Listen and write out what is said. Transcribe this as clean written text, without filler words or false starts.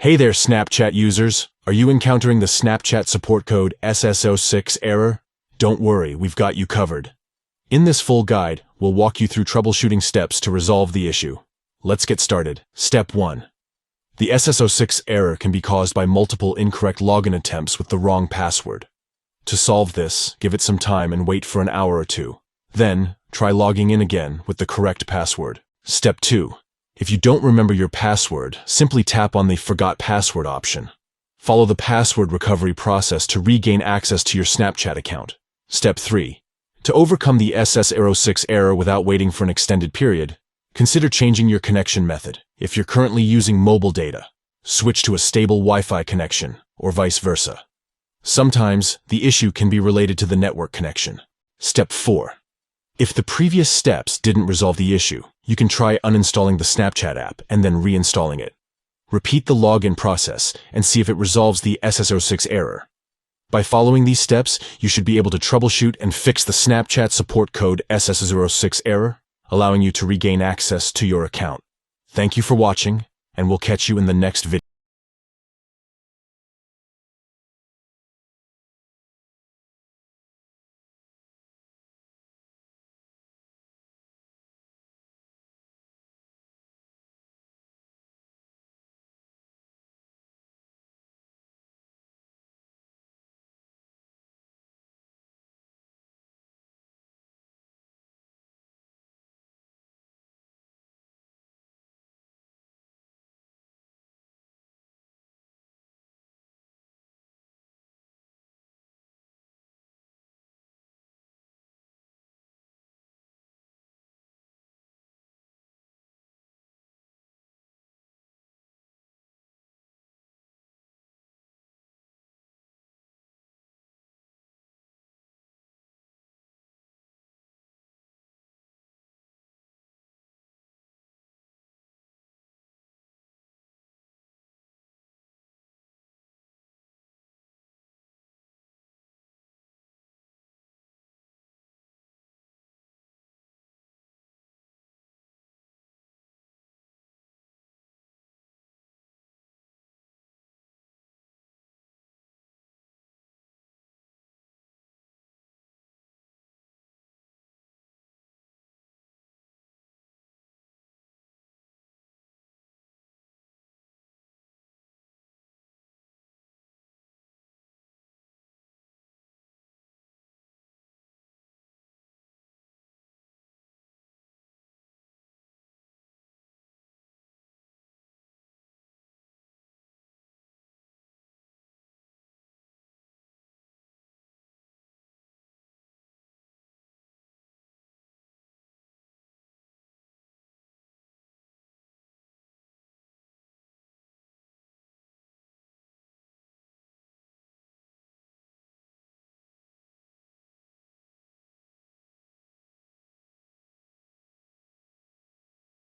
Hey there, Snapchat users. Are you encountering the Snapchat support code SS06 error? Don't worry, we've got you covered. In this full guide, we'll walk you through troubleshooting steps to resolve the issue. Let's get started. Step 1. The SS06 error can be caused by multiple incorrect login attempts with the wrong password. To solve this, give it some time and wait for an hour or two. Then, try logging in again with the correct password. Step 2. If you don't remember your password, simply tap on the Forgot Password option. Follow the password recovery process to regain access to your Snapchat account. Step 3. To overcome the SS06 error without waiting for an extended period, consider changing your connection method. If you're currently using mobile data, switch to a stable Wi-Fi connection, or vice versa. Sometimes, the issue can be related to the network connection. Step 4. If the previous steps didn't resolve the issue, you can try uninstalling the Snapchat app and then reinstalling it. Repeat the login process and see if it resolves the SS06 error. By following these steps, you should be able to troubleshoot and fix the Snapchat support code SS06 error, allowing you to regain access to your account. Thank you for watching, and we'll catch you in the next video.